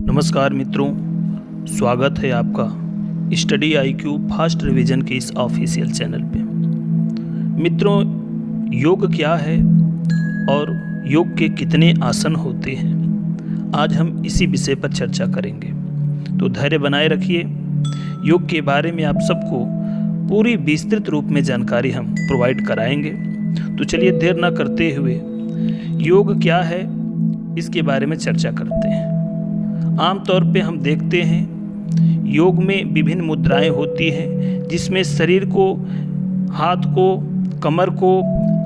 नमस्कार मित्रों, स्वागत है आपका स्टडी IQ फास्ट रिवीजन के इस ऑफिशियल चैनल पे। मित्रों, योग क्या है और योग के कितने आसन होते हैं, आज हम इसी विषय पर चर्चा करेंगे। तो धैर्य बनाए रखिए। योग के बारे में आप सबको पूरी विस्तृत रूप में जानकारी हम प्रोवाइड कराएंगे। तो चलिए देर ना करते हुए योग क्या है इसके बारे में चर्चा करते हैं। आमतौर पे हम देखते हैं योग में विभिन्न मुद्राएं होती हैं, जिसमें शरीर को, हाथ को, कमर को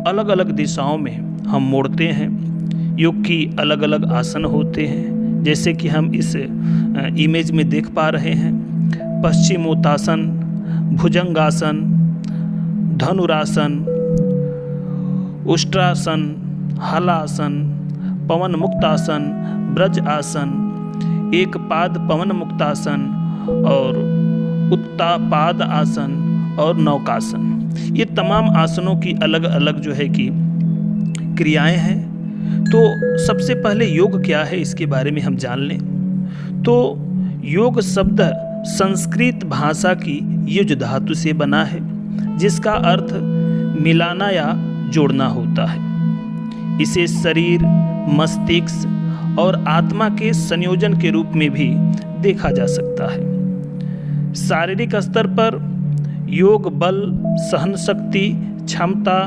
अलग अलग दिशाओं में हम मोड़ते हैं। योग की अलग अलग आसन होते हैं, जैसे कि हम इस इमेज में देख पा रहे हैं। पश्चिमोत्तासन, भुजंगासन, धनुरासन, उष्ट्रासन, हलासन, पवन मुक्तासन, ब्रज आसन, एक पाद पवन मुक्तासन और उत्तापाद आसन और नौकासन। ये तमाम आसनों की अलग अलग जो है कि क्रियाएं हैं। तो सबसे पहले योग क्या है इसके बारे में हम जान लें। तो योग शब्द संस्कृत भाषा की युज धातु से बना है, जिसका अर्थ मिलाना या जोड़ना होता है। इसे शरीर, मस्तिष्क और आत्मा के संयोजन के रूप में भी देखा जा सकता है। शारीरिक स्तर पर योग बल, सहन शक्ति, क्षमता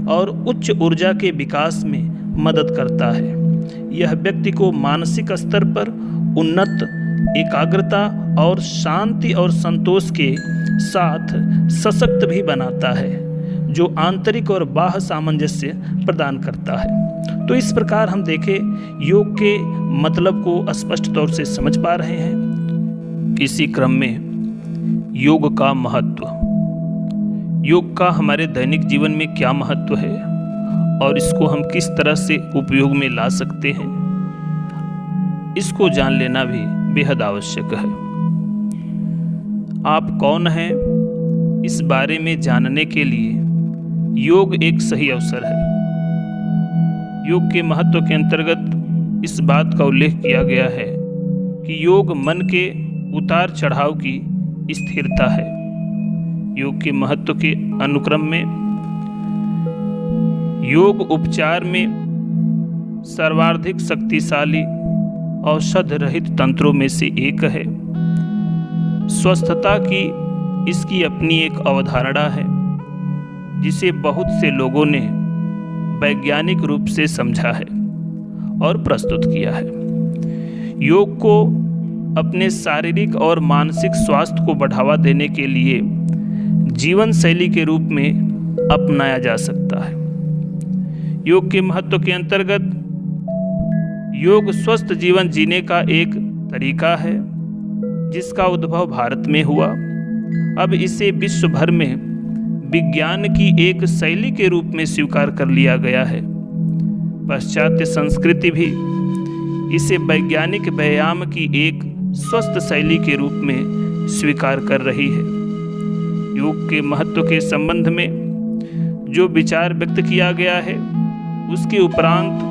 और उच्च ऊर्जा के विकास में मदद करता है। यह व्यक्ति को मानसिक स्तर पर उन्नत, एकाग्रता और शांति और संतोष के साथ सशक्त भी बनाता है, जो आंतरिक और बाह्य सामंजस्य प्रदान करता है। तो इस प्रकार हम देखें योग के मतलब को स्पष्ट तौर से समझ पा रहे हैं। इसी क्रम में योग का महत्व, योग का हमारे दैनिक जीवन में क्या महत्व है और इसको हम किस तरह से उपयोग में ला सकते हैं, इसको जान लेना भी बेहद आवश्यक है। आप कौन हैं, इस बारे में जानने के लिए योग एक सही अवसर है। योग के महत्व के अंतर्गत इस बात का उल्लेख किया गया है कि योग मन के उतार चढ़ाव की स्थिरता है। योग के महत्व के अनुक्रम में योग उपचार में सर्वाधिक शक्तिशाली औषध रहित तंत्रों में से एक है। स्वस्थता की इसकी अपनी एक अवधारणा है, जिसे बहुत से लोगों ने वैज्ञानिक रूप से समझा है और प्रस्तुत किया है। योग को अपने शारीरिक और मानसिक स्वास्थ्य को बढ़ावा देने के लिए जीवन शैली के रूप में अपनाया जा सकता है। योग के महत्व के अंतर्गत योग स्वस्थ जीवन जीने का एक तरीका है, जिसका उद्भव भारत में हुआ। अब इसे विश्व भर में विज्ञान की एक शैली के रूप में स्वीकार कर लिया गया है। पाश्चात्य संस्कृति भी इसे वैज्ञानिक व्यायाम की एक स्वस्थ शैली के रूप में स्वीकार कर रही है। योग के महत्व के संबंध में जो विचार व्यक्त किया गया है, उसके उपरांत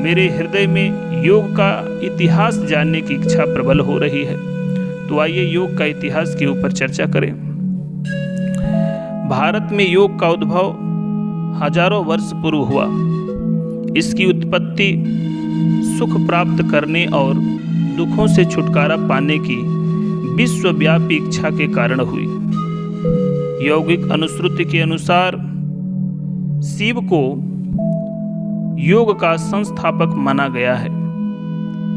मेरे हृदय में योग का इतिहास जानने की इच्छा प्रबल हो रही है। तो आइए योग का इतिहास के ऊपर चर्चा करें। भारत में योग का उद्भव हजारों वर्ष पूर्व हुआ। इसकी उत्पत्ति सुख प्राप्त करने और दुखों से छुटकारा पाने की विश्वव्यापी इच्छा के कारण हुई। यौगिक अनुश्रुति के अनुसार शिव को योग का संस्थापक माना गया है।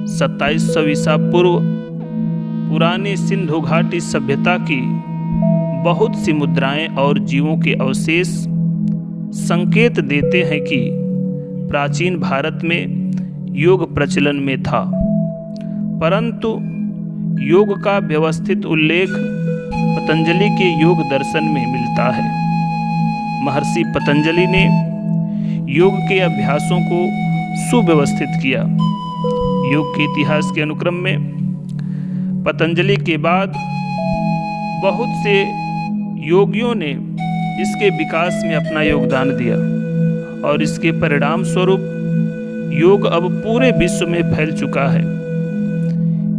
2700 ईसा पूर्व पुरानी सिंधु घाटी सभ्यता की बहुत सी मुद्राएं और जीवों के अवशेष संकेत देते हैं कि प्राचीन भारत में योग प्रचलन में था, परंतु योग का व्यवस्थित उल्लेख पतंजलि के योग दर्शन में मिलता है। महर्षि पतंजलि ने योग के अभ्यासों को सुव्यवस्थित किया। योग के इतिहास के अनुक्रम में पतंजलि के बाद बहुत से योगियों ने इसके विकास में अपना योगदान दिया और इसके परिणाम स्वरूप योग अब पूरे विश्व में फैल चुका है।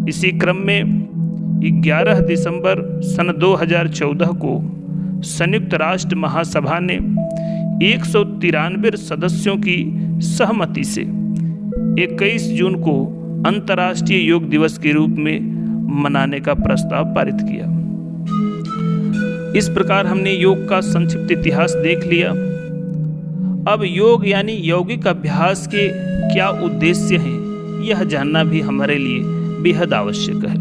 इसी क्रम में 11 दिसंबर सन 2014 को संयुक्त राष्ट्र महासभा ने 193 सदस्यों की सहमति से 21 जून को अंतर्राष्ट्रीय योग दिवस के रूप में मनाने का प्रस्ताव पारित किया। इस प्रकार हमने योग का संक्षिप्त इतिहास देख लिया। अब योग यानी यौगिक अभ्यास के क्या उद्देश्य हैं, यह जानना भी हमारे लिए बेहद आवश्यक है।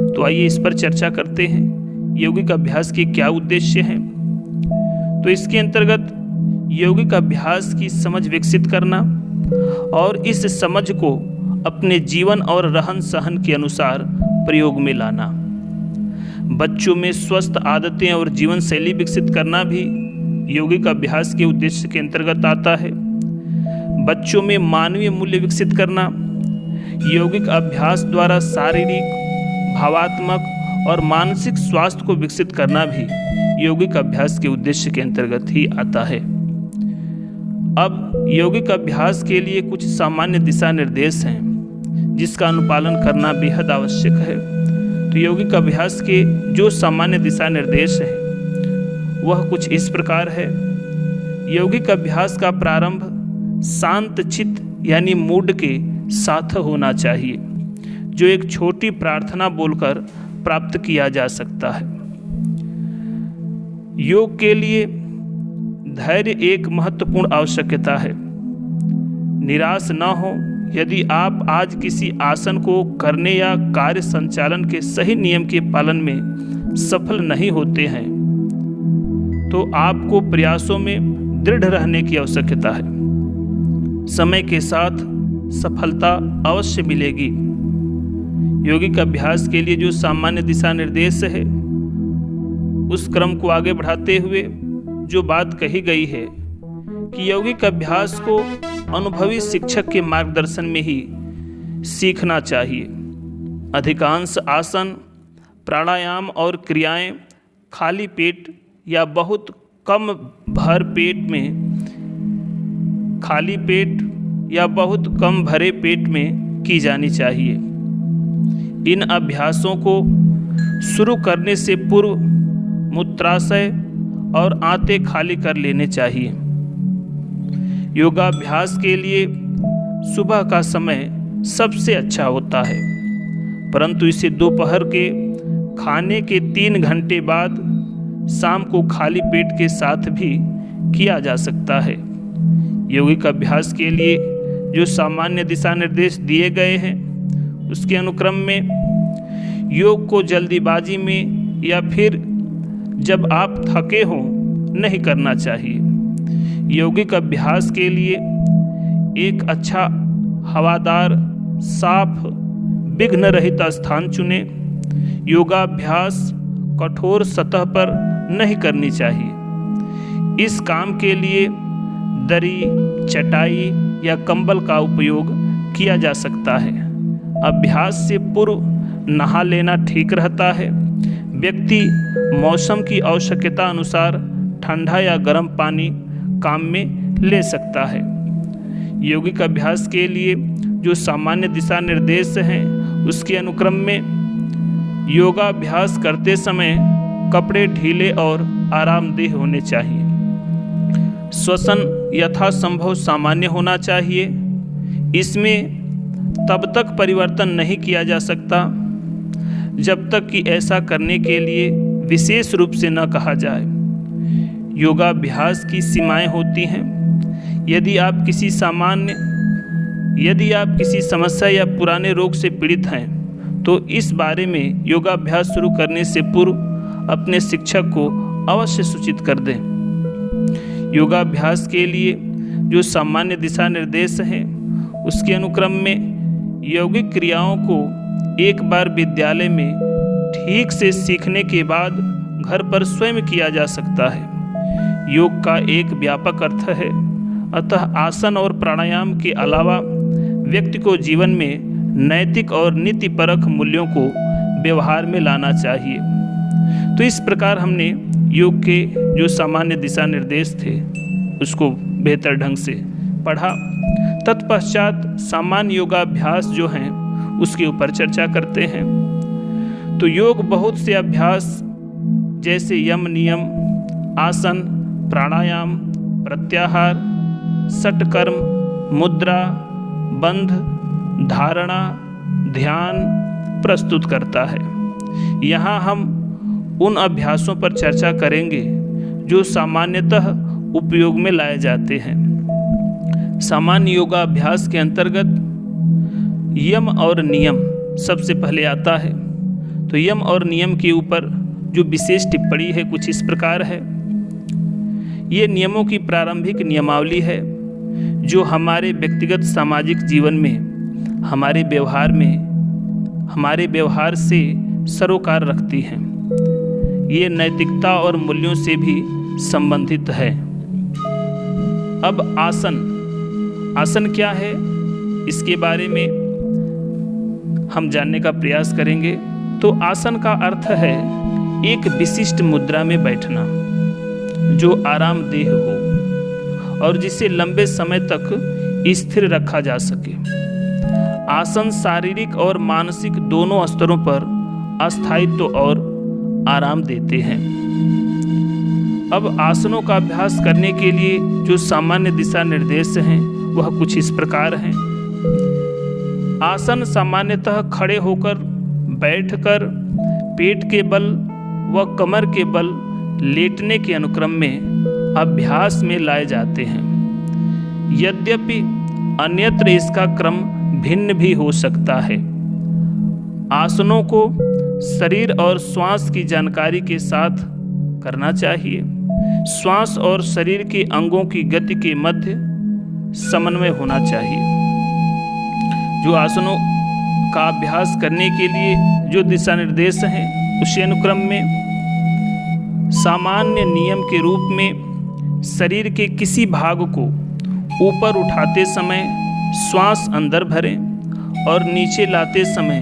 तो आइए इस पर चर्चा करते हैं। यौगिक अभ्यास के क्या उद्देश्य हैं? तो इसके अंतर्गत यौगिक अभ्यास की समझ विकसित करना और इस समझ को अपने जीवन और रहन सहन के अनुसार प्रयोग में लाना। बच्चों में स्वस्थ आदतें और जीवन शैली विकसित करना भी यौगिक अभ्यास के उद्देश्य के अंतर्गत आता है। बच्चों में मानवीय मूल्य विकसित करना, यौगिक अभ्यास द्वारा शारीरिक, भावात्मक और मानसिक स्वास्थ्य को विकसित करना भी यौगिक अभ्यास के उद्देश्य के अंतर्गत ही आता है। अब यौगिक अभ्यास के लिए कुछ सामान्य दिशा निर्देश हैं जिसका अनुपालन करना बेहद आवश्यक है। तो यौगिक अभ्यास के जो सामान्य दिशा निर्देश हैं वह कुछ इस प्रकार है। यौगिक अभ्यास का प्रारंभ शांत चित्त यानी मूड के साथ होना चाहिए, जो एक छोटी प्रार्थना बोलकर प्राप्त किया जा सकता है। योग के लिए धैर्य एक महत्वपूर्ण आवश्यकता है। निराश न हो। यदि आप आज किसी आसन को करने या कार्य संचालन के सही नियम के पालन में सफल नहीं होते हैं तो आपको प्रयासों में दृढ़ रहने की आवश्यकता है। समय के साथ सफलता अवश्य मिलेगी। यौगिक अभ्यास के लिए जो सामान्य दिशा निर्देश है उस क्रम को आगे बढ़ाते हुए जो बात कही गई है कि यौगिक अभ्यास को अनुभवी शिक्षक के मार्गदर्शन में ही सीखना चाहिए। अधिकांश आसन, प्राणायाम और क्रियाएं खाली पेट या बहुत कम भर पेट में, खाली पेट या बहुत कम भरे पेट में की जानी चाहिए। इन अभ्यासों को शुरू करने से पूर्व मूत्राशय और आंतें खाली कर लेने चाहिए। योगाभ्यास के लिए सुबह का समय सबसे अच्छा होता है, परंतु इसे दोपहर के खाने के 3 घंटे बाद शाम को खाली पेट के साथ भी किया जा सकता है। यौगिक अभ्यास के लिए जो सामान्य दिशा निर्देश दिए गए हैं उसके अनुक्रम में योग को जल्दीबाजी में या फिर जब आप थके हों नहीं करना चाहिए। यौगिक अभ्यास के लिए एक अच्छा, हवादार, साफ, विघ्न रहित स्थान चुनें। योगाभ्यास कठोर सतह पर नहीं करनी चाहिए। इस काम के लिए दरी, चटाई या कंबल का उपयोग किया जा सकता है। अभ्यास से पूर्व नहा लेना ठीक रहता है। व्यक्ति मौसम की आवश्यकता अनुसार ठंडा या गर्म पानी काम में ले सकता है। यौगिक अभ्यास के लिए जो सामान्य दिशा निर्देश हैं उसके अनुक्रम में योगाभ्यास करते समय कपड़े ढीले और आरामदेह होने चाहिए। श्वसन यथासंभव सामान्य होना चाहिए। इसमें तब तक परिवर्तन नहीं किया जा सकता जब तक कि ऐसा करने के लिए विशेष रूप से न कहा जाए। योगाभ्यास की सीमाएं होती हैं। यदि आप किसी समस्या या पुराने रोग से पीड़ित हैं तो इस बारे में योगाभ्यास शुरू करने से पूर्व अपने शिक्षक को अवश्य सूचित कर दें। योगाभ्यास के लिए जो सामान्य दिशा निर्देश हैं उसके अनुक्रम में यौगिक क्रियाओं को एक बार विद्यालय में ठीक से सीखने के बाद घर पर स्वयं किया जा सकता है। योग का एक व्यापक अर्थ है, अतः आसन और प्राणायाम के अलावा व्यक्ति को जीवन में नैतिक और नीतिपरक मूल्यों को व्यवहार में लाना चाहिए। तो इस प्रकार हमने योग के जो सामान्य दिशा निर्देश थे उसको बेहतर ढंग से पढ़ा। तत्पश्चात सामान्य योगाभ्यास जो हैं उसके ऊपर चर्चा करते हैं। तो योग बहुत से अभ्यास जैसे यम नियम, आसन, प्राणायाम, प्रत्याहार, षटकर्म, मुद्रा, बंध, धारणा, ध्यान प्रस्तुत करता है। यहाँ हम उन अभ्यासों पर चर्चा करेंगे जो सामान्यतः उपयोग में लाए जाते हैं। सामान्य योगाभ्यास के अंतर्गत यम और नियम सबसे पहले आता है। तो यम और नियम के ऊपर जो विशेष टिप्पणी है कुछ इस प्रकार है। ये नियमों की प्रारंभिक नियमावली है जो हमारे व्यक्तिगत सामाजिक जीवन में, हमारे व्यवहार से सरोकार रखती हैं। ये नैतिकता और मूल्यों से भी संबंधित है। अब आसन क्या है, इसके बारे में हम जानने का प्रयास करेंगे। तो आसन का अर्थ है एक विशिष्ट मुद्रा में बैठना जो आरामदेह हो और जिसे लंबे समय तक स्थिर रखा जा सके। आसन शारीरिक और मानसिक दोनों स्तरों पर अस्थायित्व और आराम देते हैं। अब आसनों का अभ्यास करने के लिए जो सामान्य दिशा निर्देश हैं वह कुछ इस प्रकार हैं। आसन सामान्यतः खड़े होकर, बैठकर, पेट के बल व कमर के बल लेटने के अनुक्रम में अभ्यास में लाए जाते हैं। यद्यपि अन्यत्र इसका क्रम भिन्न भी हो सकता है। आसनों को शरीर और श्वास की जानकारी के साथ करना चाहिए। श्वास और शरीर के अंगों की गति के मध्य समन्वय होना चाहिए। जो आसनों का अभ्यास करने के लिए जो दिशा निर्देश हैं उसी अनुक्रम में सामान्य नियम के रूप में शरीर के किसी भाग को ऊपर उठाते समय श्वास अंदर भरें और नीचे लाते समय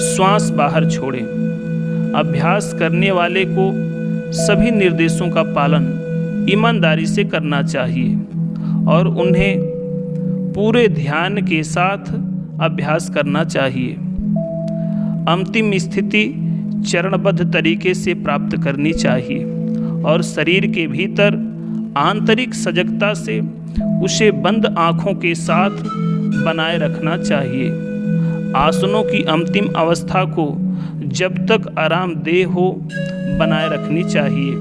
श्वास बाहर छोड़ें। अभ्यास करने वाले को सभी निर्देशों का पालन ईमानदारी से करना चाहिए और उन्हें पूरे ध्यान के साथ अभ्यास करना चाहिए। अंतिम स्थिति चरणबद्ध तरीके से प्राप्त करनी चाहिए और शरीर के भीतर आंतरिक सजगता से उसे बंद आँखों के साथ बनाए रखना चाहिए। आसनों की अंतिम अवस्था को जब तक आरामदेह हो बनाए रखनी चाहिए।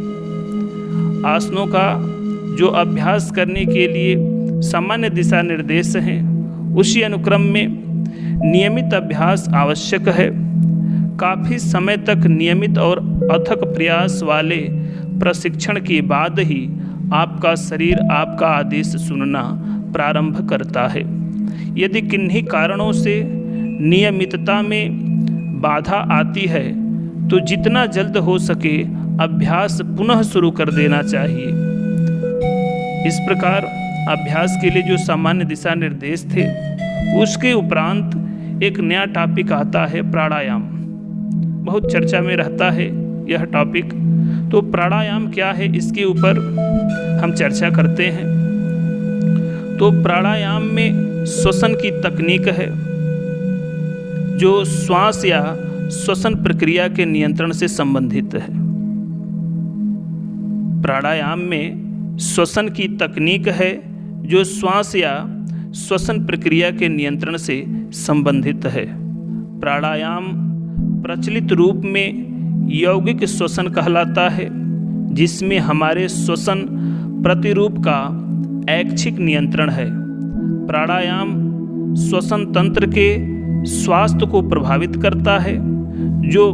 आसनों का जो अभ्यास करने के लिए सामान्य दिशा निर्देश हैं उसी अनुक्रम में नियमित अभ्यास आवश्यक है। काफ़ी समय तक नियमित और अथक प्रयास वाले प्रशिक्षण के बाद ही आपका शरीर आपका आदेश सुनना प्रारंभ करता है। यदि किन्हीं कारणों से नियमितता में बाधा आती है तो जितना जल्द हो सके अभ्यास पुनः शुरू कर देना चाहिए। इस प्रकार अभ्यास के लिए जो सामान्य दिशा निर्देश थे उसके उपरांत एक नया टॉपिक आता है प्राणायाम। बहुत चर्चा में रहता है यह टॉपिक। तो प्राणायाम क्या है इसके ऊपर हम चर्चा करते हैं। तो प्राणायाम में श्वसन की तकनीक है जो श्वास या श्वसन प्रक्रिया के नियंत्रण से संबंधित है। प्राणायाम में श्वसन की तकनीक है जो श्वास या श्वसन प्रक्रिया के नियंत्रण से संबंधित है। प्राणायाम प्रचलित रूप में यौगिक श्वसन कहलाता है जिसमें हमारे श्वसन प्रतिरूप का ऐच्छिक नियंत्रण है। प्राणायाम श्वसन तंत्र के स्वास्थ्य को प्रभावित करता है जो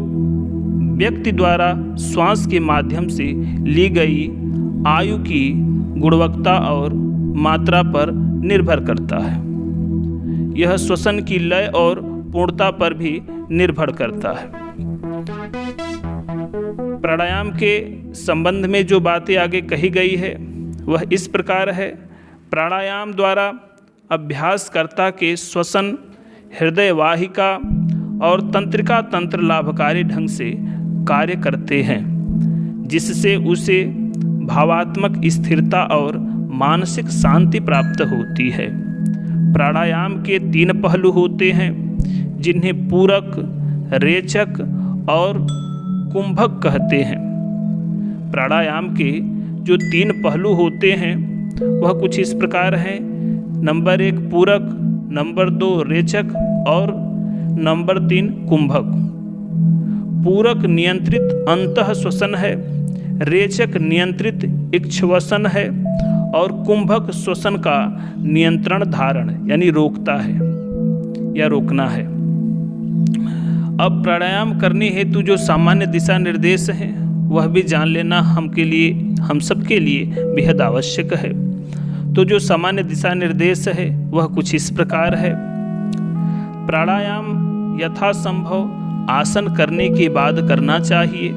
व्यक्ति द्वारा श्वास के माध्यम से ली गई आयु की गुणवत्ता और मात्रा पर निर्भर करता है। यह श्वसन की लय और पूर्णता पर भी निर्भर करता है। प्राणायाम के संबंध में जो बातें आगे कही गई है वह इस प्रकार है। प्राणायाम द्वारा अभ्यासकर्ता के श्वसन, हृदय वाहिका और तंत्रिका तंत्र लाभकारी ढंग से कार्य करते हैं जिससे उसे भावात्मक स्थिरता और मानसिक शांति प्राप्त होती है। प्राणायाम के 3 पहलू होते हैं। जिन्हें पूरक, रेचक और कुंभक कहते हैं। प्राणायाम के जो 3 पहलू होते हैं वह कुछ इस प्रकार हैं। नंबर 1 पूरक, नंबर 2 रेचक और नंबर 3 कुंभक। पूरक नियंत्रित अंतः श्वसन है, रेचक नियंत्रित इक्ष्वसन है और कुंभक श्वसन का नियंत्रण धारण यानी रोकता है या रोकना है। अब प्राणायाम करने हेतु जो सामान्य दिशा निर्देश हैं वह भी जान लेना हम सबके लिए बेहद आवश्यक है। तो जो सामान्य दिशा निर्देश है वह कुछ इस प्रकार है। प्राणायाम यथासंभव आसन करने के बाद करना चाहिए।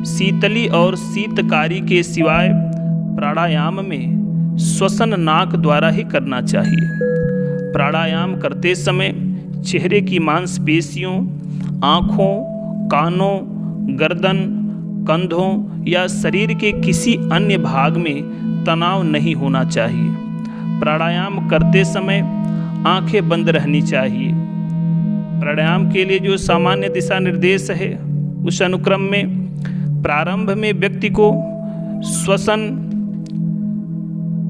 शीतली और शीतकारी के सिवाय प्राणायाम में श्वसन नाक द्वारा ही करना चाहिए। प्राणायाम करते समय चेहरे की मांसपेशियों, आँखों, कानों, गर्दन, कंधों या शरीर के किसी अन्य भाग में तनाव नहीं होना चाहिए। प्राणायाम करते समय आंखें बंद रहनी चाहिए। प्राणायाम के लिए जो सामान्य दिशा निर्देश है उस अनुक्रम में प्रारंभ में व्यक्ति को श्वसन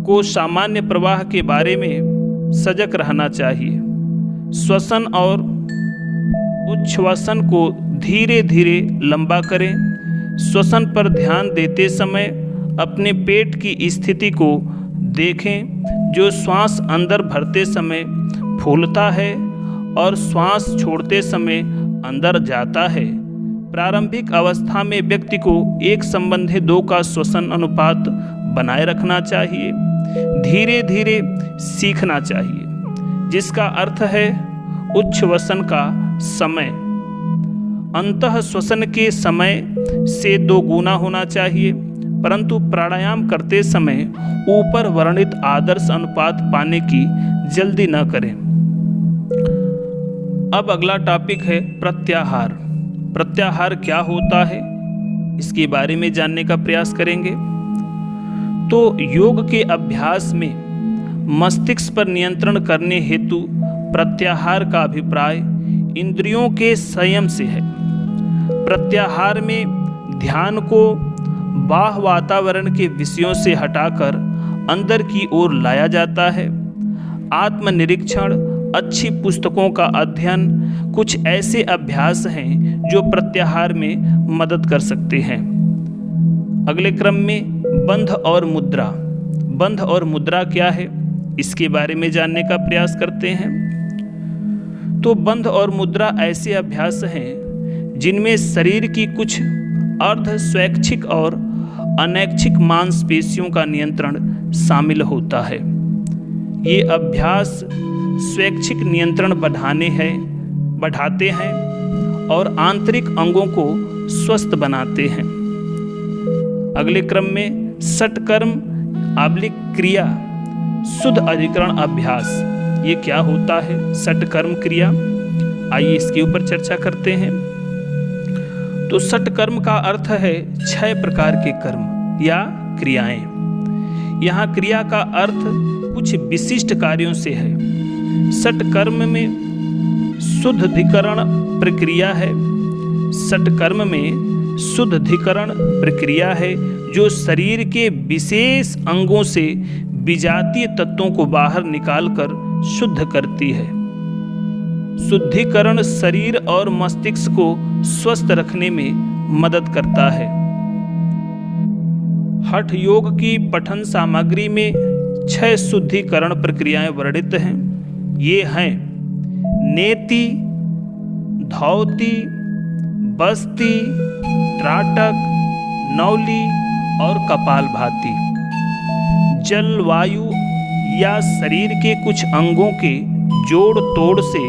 को सामान्य प्रवाह के बारे में सजग रहना चाहिए। श्वसन और उच्छ्वसन को धीरे धीरे लंबा करें। श्वसन पर ध्यान देते समय अपने पेट की स्थिति को देखें जो श्वास अंदर भरते समय फूलता है और श्वास छोड़ते समय अंदर जाता है। प्रारंभिक अवस्था में व्यक्ति को 1:2 का श्वसन अनुपात बनाए रखना चाहिए। धीरे धीरे सीखना चाहिए, जिसका अर्थ है उच्छ्वसन का समय अंतः श्वसन के समय से 2 गुना होना चाहिए, परंतु प्राणायाम करते समय ऊपर वर्णित आदर्श अनुपात पाने की जल्दी न करें। अब अगला टॉपिक है प्रत्याहार। प्रत्याहार क्या होता है इसके बारे में जानने का प्रयास करेंगे। तो योग के अभ्यास में मस्तिष्क पर नियंत्रण करने हेतु प्रत्याहार का अभिप्राय इंद्रियों के संयम से है। प्रत्याहार में ध्यान को बाह्य वातावरण के विषयों से हटाकर अंदर की ओर लाया जाता है। आत्मनिरीक्षण, अच्छी पुस्तकों का अध्ययन कुछ ऐसे अभ्यास हैं जो प्रत्याहार में मदद कर सकते हैं। अगले क्रम में बंध और मुद्रा। बंध और मुद्रा क्या है इसके बारे में जानने का प्रयास करते हैं। तो बंध और मुद्रा ऐसे अभ्यास हैं जिनमें शरीर की कुछ अर्ध स्वैच्छिक और अनैच्छिक मांसपेशियों का नियंत्रण शामिल होता है। ये अभ्यास स्वैच्छिक नियंत्रण बढ़ाते हैं और आंतरिक अंगों को स्वस्थ बनाते हैं। अगले क्रम में षटकर्म / क्रिया शुद्ध अधिकरण अभ्यास। ये क्या होता है षटकर्म क्रिया, आइए इसके ऊपर चर्चा करते हैं। तो षटकर्म का अर्थ है 6 प्रकार के कर्म या क्रियाएं। यहाँ क्रिया का अर्थ कुछ विशिष्ट कार्यों से है। षटकर्म में शुद्धिकरण प्रक्रिया है। षटकर्म में शुद्धिकरण प्रक्रिया है जो शरीर के विशेष अंगों से विजातीय तत्वों को बाहर निकालकर शुद्ध करती है। शुद्धिकरण शरीर और मस्तिष्क को स्वस्थ रखने में मदद करता है। हठ योग की पठन सामग्री में 6 शुद्धिकरण प्रक्रियाएं वर्णित हैं। ये हैं नेति, धौति, बस्ती, त्राटक, नौली और कपालभाति। जल, वायु या शरीर के कुछ अंगों के जोड़ तोड़ से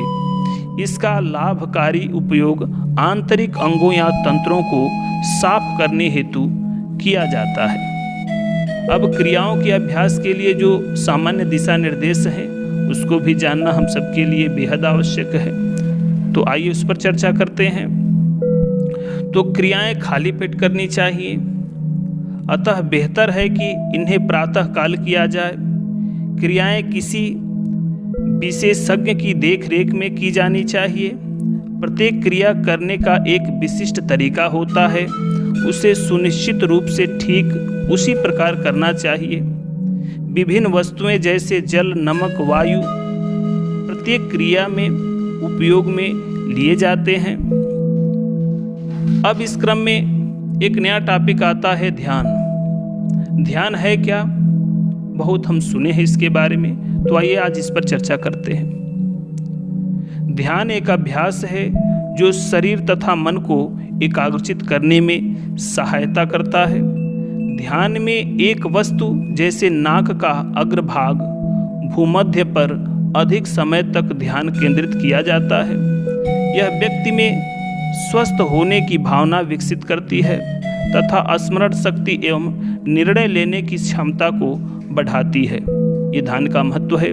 इसका लाभकारी उपयोग आंतरिक अंगों या तंत्रों को साफ करने हेतु किया जाता है। अब क्रियाओं के अभ्यास के लिए जो सामान्य दिशा निर्देश हैं उसको भी जानना हम सबके लिए बेहद आवश्यक है। तो आइए उस पर चर्चा करते हैं। तो क्रियाएं खाली पेट करनी चाहिए, अतः बेहतर है कि इन्हें प्रातः काल किया जाए। क्रियाएं किसी विशेषज्ञ की देखरेख में की जानी चाहिए। प्रत्येक क्रिया करने का एक विशिष्ट तरीका होता है, उसे सुनिश्चित रूप से ठीक उसी प्रकार करना चाहिए। विभिन्न वस्तुएं जैसे जल, नमक, वायु प्रत्येक क्रिया में उपयोग में लिए जाते हैं। अब इस क्रम में एक नया टॉपिक आता है ध्यान। ध्यान है क्या? बहुत हम सुने हैं इसके बारे में, तो आइए आज इस पर चर्चा करते हैं। ध्यान एक अभ्यास है जो शरीर तथा मन को एकाग्रचित करने में सहायता करता है। ध्यान में एक वस्तु जैसे नाक का अग्रभाग भूमध्य पर अधिक समय तक ध्यान केंद्रित किया जाता है। यह व्यक्ति में स्वस्थ होने की भावना विकसित करती है तथा स्मरण शक्ति एवं निर्णय लेने की क्षमता को बढ़ाती है। ये ध्यान का महत्व है।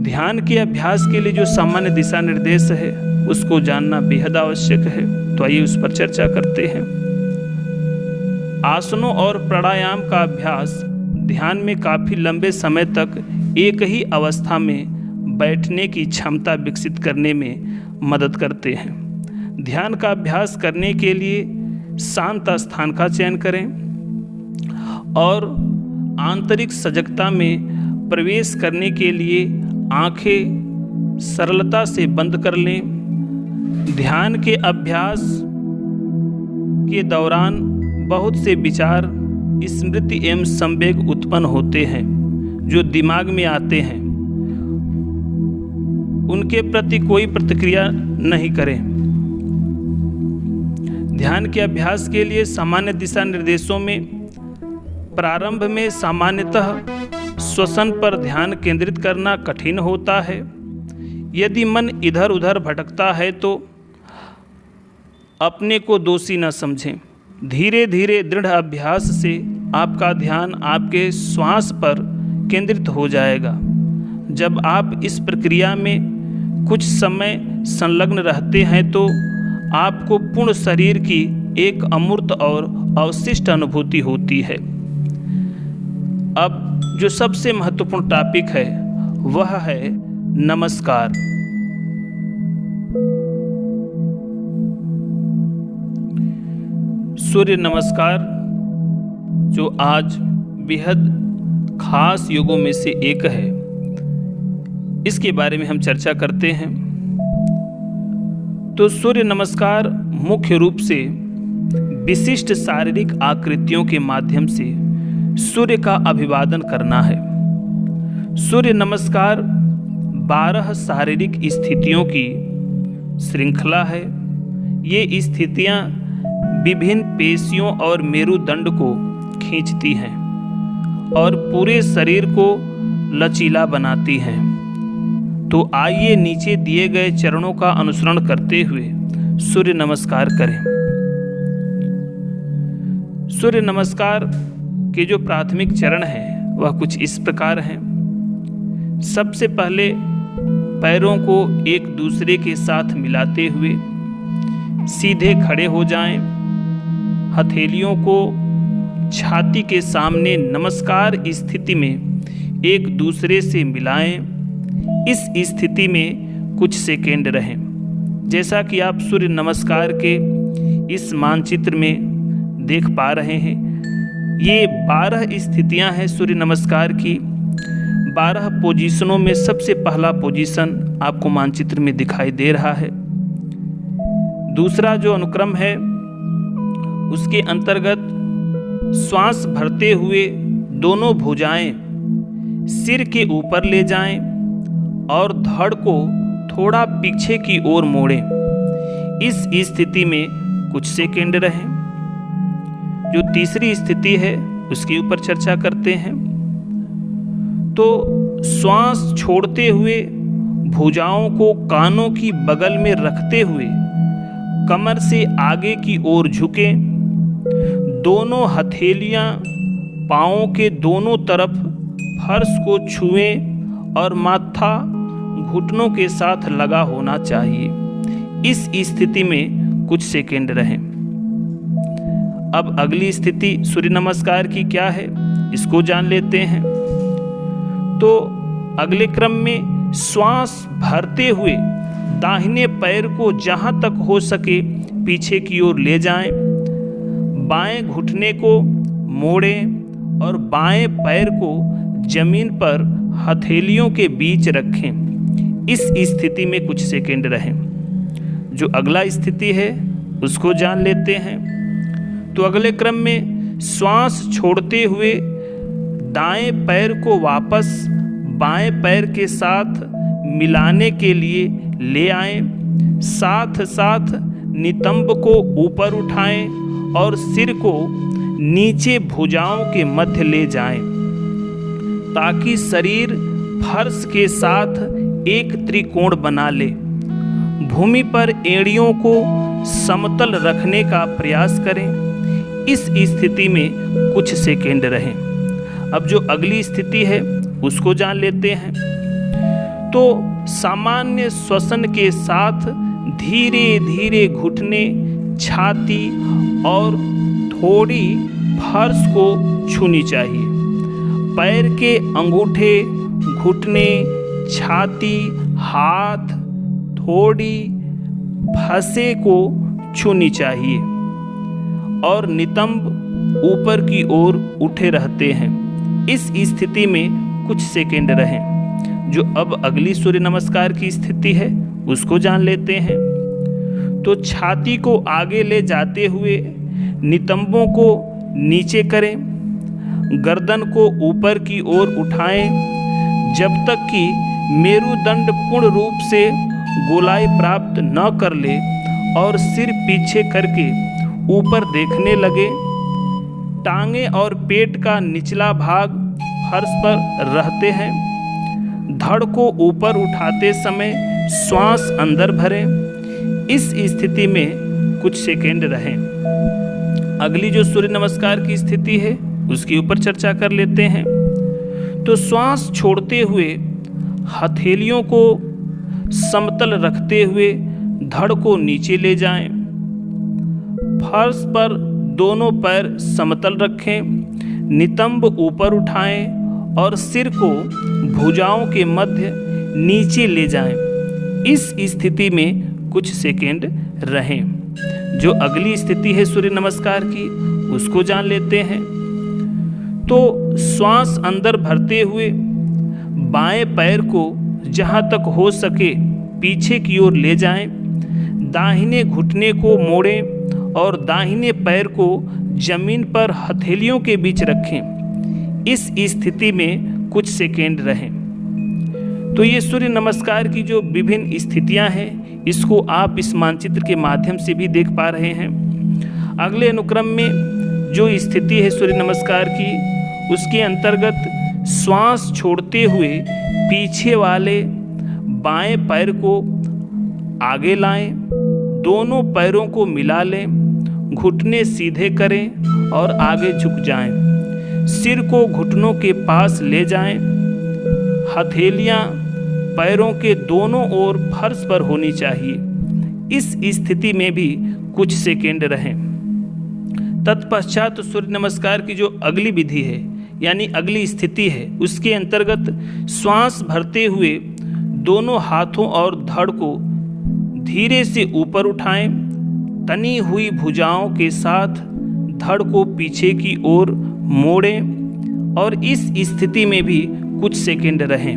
ध्यान के अभ्यास के लिए जो सामान्य दिशा निर्देश है उसको जानना बेहद आवश्यक है, तो आइए उस पर चर्चा करते हैं। आसनों और प्राणायाम का अभ्यास ध्यान में काफी लंबे समय तक एक ही अवस्था में बैठने की क्षमता विकसित करने में मदद करते हैं। ध्यान का अभ्यास करने के लिए शांत स्थान का चयन करें और आंतरिक सजगता में प्रवेश करने के लिए आंखें सरलता से बंद कर लें। ध्यान के अभ्यास के दौरान बहुत से विचार, स्मृति एवं संवेग उत्पन्न होते हैं जो दिमाग में आते हैं। उनके प्रति कोई प्रतिक्रिया नहीं करें। ध्यान के अभ्यास के लिए सामान्य दिशा निर्देशों में प्रारंभ में सामान्यतः श्वसन पर ध्यान केंद्रित करना कठिन होता है। यदि मन इधर उधर भटकता है तो अपने को दोषी न समझें। धीरे धीरे दृढ़ अभ्यास से आपका ध्यान आपके श्वास पर केंद्रित हो जाएगा। जब आप इस प्रक्रिया में कुछ समय संलग्न रहते हैं तो आपको पूर्ण शरीर की एक अमूर्त और अवशिष्ट अनुभूति होती है। अब जो सबसे महत्वपूर्ण टॉपिक है वह है नमस्कार। सूर्य नमस्कार जो आज बेहद खास योगों में से एक है, इसके बारे में हम चर्चा करते हैं। तो सूर्य नमस्कार मुख्य रूप से विशिष्ट शारीरिक आकृतियों के माध्यम से सूर्य का अभिवादन करना है। सूर्य नमस्कार 12 शारीरिक स्थितियों की श्रृंखला है। ये स्थितियां विभिन्न पेशियों और मेरुदंड को खींचती हैं और पूरे शरीर को लचीला बनाती हैं। तो आइए नीचे दिए गए चरणों का अनुसरण करते हुए सूर्य नमस्कार करें। सूर्य नमस्कार के जो प्राथमिक चरण हैं वह कुछ इस प्रकार हैं। सबसे पहले पैरों को एक दूसरे के साथ मिलाते हुए सीधे खड़े हो जाएं। हथेलियों को छाती के सामने नमस्कार स्थिति में एक दूसरे से मिलाएं। इस स्थिति में कुछ सेकेंड रहें। जैसा कि आप सूर्य नमस्कार के इस मानचित्र में देख पा रहे हैं, ये 12 स्थितियां हैं सूर्य नमस्कार की। 12 पोजीशनों में सबसे पहला पोजीशन आपको मानचित्र में दिखाई दे रहा है। दूसरा जो अनुक्रम है उसके अंतर्गत श्वास भरते हुए दोनों भुजाएं सिर के ऊपर ले जाएं और धड़ को थोड़ा पीछे की ओर मोड़ें। इस स्थिति में कुछ सेकेंड रहें। जो तीसरी स्थिति है उसके ऊपर चर्चा करते हैं। तो श्वास छोड़ते हुए भुजाओं को कानों की बगल में रखते हुए कमर से आगे की ओर झुकें। दोनों हथेलियां पांवों के दोनों तरफ फर्श को छुएं और माथा घुटनों के साथ लगा होना चाहिए। इस स्थिति में कुछ सेकेंड रहें। अब अगली स्थिति सूर्य नमस्कार की क्या है इसको जान लेते हैं। तो अगले क्रम में श्वास भरते हुए दाहिने पैर को जहां तक हो सके पीछे की ओर ले जाएं, बाएं घुटने को मोड़ें और बाएं पैर को जमीन पर हथेलियों के बीच रखें। इस स्थिति में कुछ सेकंड रहें। जो अगला स्थिति है उसको जान लेते हैं। तो अगले क्रम में श्वास छोड़ते हुए दाएं पैर को वापस बाएं पैर के साथ मिलाने के लिए ले आएं, साथ साथ नितंब को ऊपर उठाएं और सिर को नीचे भुजाओं के मध्य ले जाएं, ताकि शरीर फर्श के साथ एक त्रिकोण बना ले। भूमि पर एड़ियों को समतल रखने का प्रयास करें। इस स्थिति में कुछ सेकंड रहें। अब जो अगली स्थिति है उसको जान लेते हैं। तो सामान्य श्वसन के साथ धीरे धीरे घुटने, छाती और थोड़ी फर्श को छूनी चाहिए। पैर के अंगूठे, घुटने, छाती, हाथ, थोड़ी फंसे को छूनी चाहिए और नितंब ऊपर की ओर उठे रहते हैं। इस स्थिति में कुछ सेकंड रहें। जो अब अगली सूर्य नमस्कार की स्थिति है उसको जान लेते हैं। तो छाती को आगे ले जाते हुए नितंबों को नीचे करें, गर्दन को ऊपर की ओर उठाएं जब तक कि मेरुदंड पूर्ण रूप से गोलाई प्राप्त न कर ले और सिर पीछे करके ऊपर देखने लगे। टांगे और पेट का निचला भाग फर्श पर रहते हैं। धड़ को ऊपर उठाते समय श्वास अंदर भरें। इस स्थिति में कुछ सेकंड रहें। अगली जो सूर्य नमस्कार की स्थिति है उसके ऊपर चर्चा कर लेते हैं। तो श्वास छोड़ते हुए हथेलियों को समतल रखते हुए धड़ को नीचे ले जाएं। फर्श पर दोनों पैर समतल रखें, नितंब ऊपर उठाएं और सिर को भुजाओं के मध्य नीचे ले जाएं। इस स्थिति में कुछ सेकंड रहें। जो अगली स्थिति है सूर्य नमस्कार की उसको जान लेते हैं। तो श्वास अंदर भरते हुए बाएं पैर को जहां तक हो सके पीछे की ओर ले जाएं, दाहिने घुटने को मोड़ें और दाहिने पैर को जमीन पर हथेलियों के बीच रखें। इस स्थिति में कुछ सेकंड रहें। तो ये सूर्य नमस्कार की जो विभिन्न स्थितियां हैं इसको आप इस मानचित्र के माध्यम से भी देख पा रहे हैं। अगले अनुक्रम में जो स्थिति है सूर्य नमस्कार की उसके अंतर्गत श्वास छोड़ते हुए पीछे वाले बाएं पैर को आगे लाएं, दोनों पैरों को मिला लें, घुटने सीधे करें और आगे झुक जाएं। सिर को घुटनों के पास ले जाएं। हथेलियां पैरों के दोनों ओर फर्श पर होनी चाहिए। इस स्थिति में भी कुछ सेकंड रहें। तत्पश्चात सूर्य नमस्कार की जो अगली विधि है यानी अगली स्थिति है उसके अंतर्गत श्वास भरते हुए दोनों हाथों और धड़ को धीरे से ऊपर उठाएं, तनी हुई भुजाओं के साथ धड़ को पीछे की ओर मोड़ें और इस स्थिति में भी कुछ सेकंड रहें।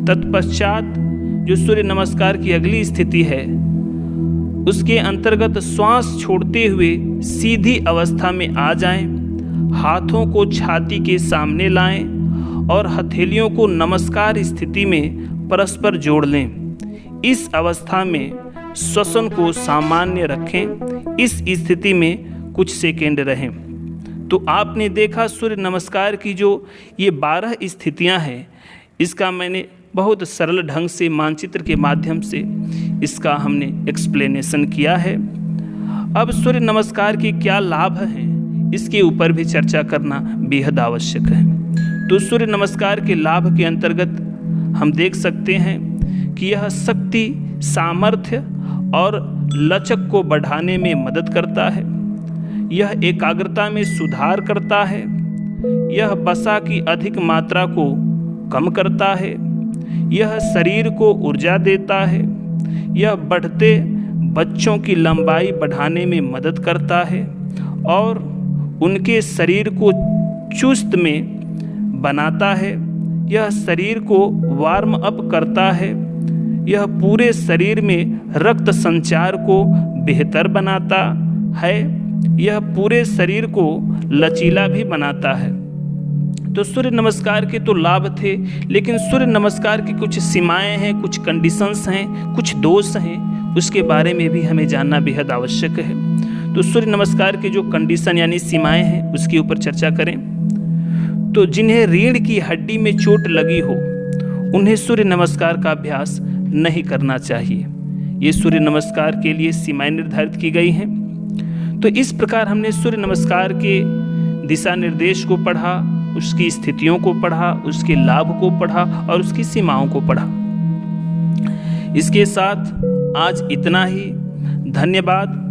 तत्पश्चात जो सूर्य नमस्कार की अगली स्थिति है उसके अंतर्गत श्वास छोड़ते हुए सीधी अवस्था में आ जाएं, हाथों को छाती के सामने लाएं और हथेलियों को नमस्कार स्थिति में परस्पर जोड़ लें। इस अवस्था में श्वसन को सामान्य रखें। इस स्थिति में कुछ सेकंड रहें। तो आपने देखा सूर्य नमस्कार की जो ये 12 स्थितियां हैं इसका मैंने बहुत सरल ढंग से मानचित्र के माध्यम से इसका हमने एक्सप्लेनेशन किया है। अब सूर्य नमस्कार के क्या लाभ हैं इसके ऊपर भी चर्चा करना बेहद आवश्यक है। तो सूर्य नमस्कार के लाभ के अंतर्गत हम देख सकते हैं कि यह शक्ति, सामर्थ्य और लचक को बढ़ाने में मदद करता है। यह एकाग्रता में सुधार करता है। यह वसा की अधिक मात्रा को कम करता है। यह शरीर को ऊर्जा देता है। यह बढ़ते बच्चों की लंबाई बढ़ाने में मदद करता है और उनके शरीर को चुस्त में बनाता है। यह शरीर को वार्म अप करता है। यह पूरे शरीर में रक्त संचार को बेहतर बनाता है। यह पूरे शरीर को लचीला भी बनाता है। तो सूर्य नमस्कार के तो लाभ थे, लेकिन सूर्य नमस्कार की कुछ सीमाएं हैं, कुछ कंडीशंस हैं, कुछ दोष हैं, उसके बारे में भी हमें जानना बेहद आवश्यक है। तो सूर्य नमस्कार के जो कंडीशन यानी सीमाएं हैं उसके ऊपर चर्चा करें। तो जिन्हें रीढ़ की हड्डी में चोट लगी हो उन्हें सूर्य नमस्कार का अभ्यास नहीं करना चाहिए। ये सूर्य नमस्कार के लिए सीमाएं निर्धारित की गई हैं। तो इस प्रकार हमने सूर्य नमस्कार के दिशा निर्देश को पढ़ा, उसकी स्थितियों को पढ़ा, उसके लाभ को पढ़ा और उसकी सीमाओं को पढ़ा। इसके साथ आज इतना ही। धन्यवाद।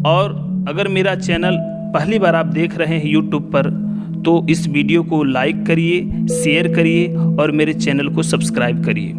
और अगर मेरा चैनल पहली बार आप देख रहे हैं यूट्यूब पर, तो इस वीडियो को लाइक करिए, शेयर करिए और मेरे चैनल को सब्सक्राइब करिए।